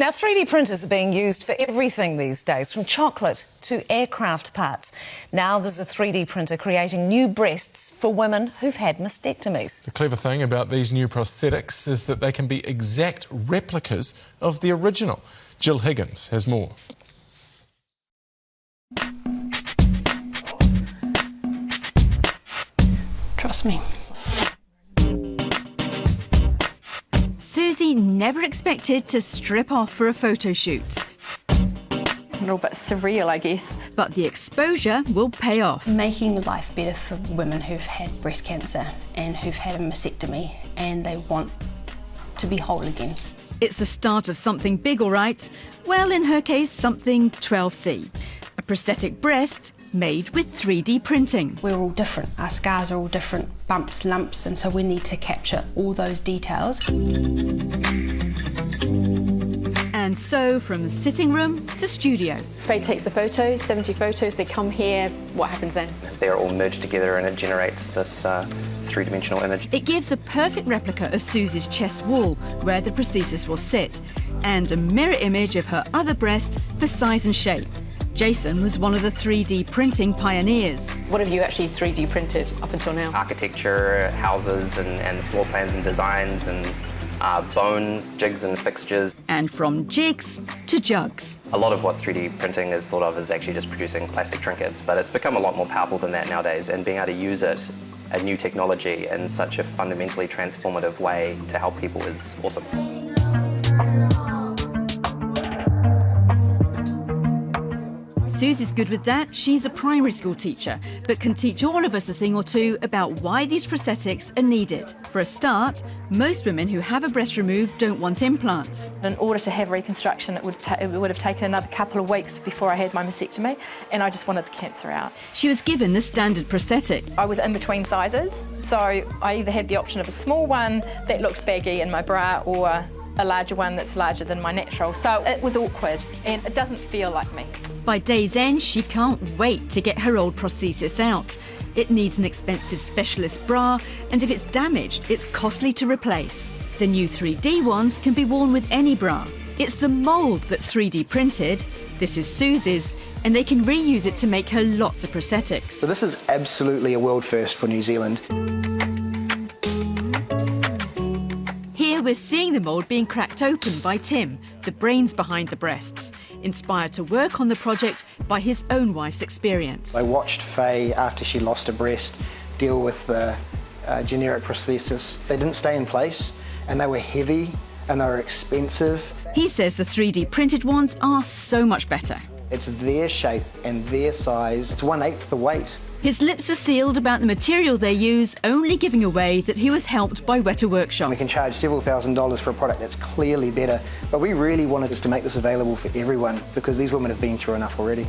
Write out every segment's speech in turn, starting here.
Now, 3D printers are being used for everything these days, from chocolate to aircraft parts. Now there's a 3D printer creating new breasts for women who've had mastectomies. The clever thing about these new prosthetics is that they can be exact replicas of the original. Jill Higgins has more. Trust me. Susie never expected to strip off for a photo shoot. A little bit surreal, I guess. But the exposure will pay off. Making life better for women who've had breast cancer and who've had a mastectomy and they want to be whole again. It's the start of something big, all right. Well, in her case, something 12C. A prosthetic breast made with 3D printing. We're all different. Our scars are all different, bumps, lumps, and so we need to capture all those details. And so, from sitting room to studio. Faye takes the photos, 70 photos, they come here. What happens then? They're all merged together and it generates this three-dimensional image. It gives a perfect replica of Susie's chest wall, where the prosthesis will sit, and a mirror image of her other breast for size and shape. Jason was one of the 3D printing pioneers. What have you actually 3D printed up until now? Architecture, houses and floor plans and designs and bones, jigs and fixtures. And from jigs to jugs. A lot of what 3D printing is thought of is actually just producing plastic trinkets, but it's become a lot more powerful than that nowadays, and being able to use it, a new technology, in such a fundamentally transformative way to help people is awesome. Susie's good with that. She's a primary school teacher, but can teach all of us a thing or two about why these prosthetics are needed. For a start, most women who have a breast removed don't want implants. In order to have reconstruction, it would have taken another couple of weeks before I had my mastectomy, and I just wanted the cancer out. She was given the standard prosthetic. I was in between sizes, so I either had the option of a small one that looked baggy in my bra or a larger one that's larger than my natural. So it was awkward, and it doesn't feel like me. By day's end, she can't wait to get her old prosthesis out. It needs an expensive specialist bra, and if it's damaged, it's costly to replace. The new 3D ones can be worn with any bra. It's the mould that's 3D printed. This is Susie's, and they can reuse it to make her lots of prosthetics. So this is absolutely a world first for New Zealand. Here we're seeing the mould being cracked open by Tim, the brains behind the breasts, inspired to work on the project by his own wife's experience. I watched Faye, after she lost a breast, deal with the generic prosthesis. They didn't stay in place, and they were heavy and they were expensive. He says the 3D printed ones are so much better. It's their shape and their size. It's 1/8 the weight. His lips are sealed about the material they use, only giving away that he was helped by Weta Workshop. We can charge several $1,000s for a product that's clearly better, but we really wanted us to make this available for everyone because these women have been through enough already.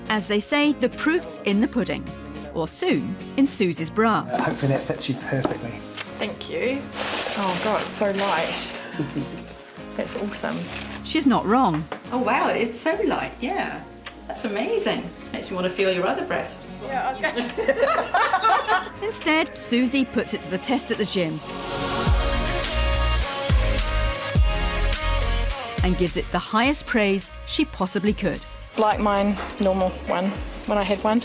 As they say, the proof's in the pudding, or soon in Susie's bra. Hopefully that fits you perfectly. Thank you. Oh God, it's so light. That's awesome. She's not wrong. Oh wow, it's so light, yeah. That's amazing. Makes me want to feel your other breast. Yeah, okay. Instead, Susie puts it to the test at the gym and gives it the highest praise she possibly could. It's like my normal one, when I had one.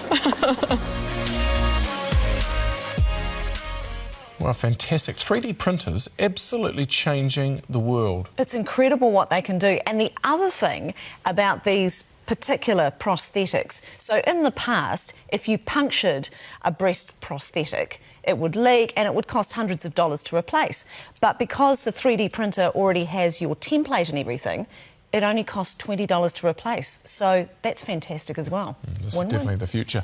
Well, fantastic. 3D printers absolutely changing the world. It's incredible what they can do. And the other thing about these particular prosthetics, so in the past, if you punctured a breast prosthetic, it would leak and it would cost hundreds of dollars to replace. But because the 3D printer already has your template and everything, it only costs $20 to replace. So that's fantastic as well. This is definitely the future.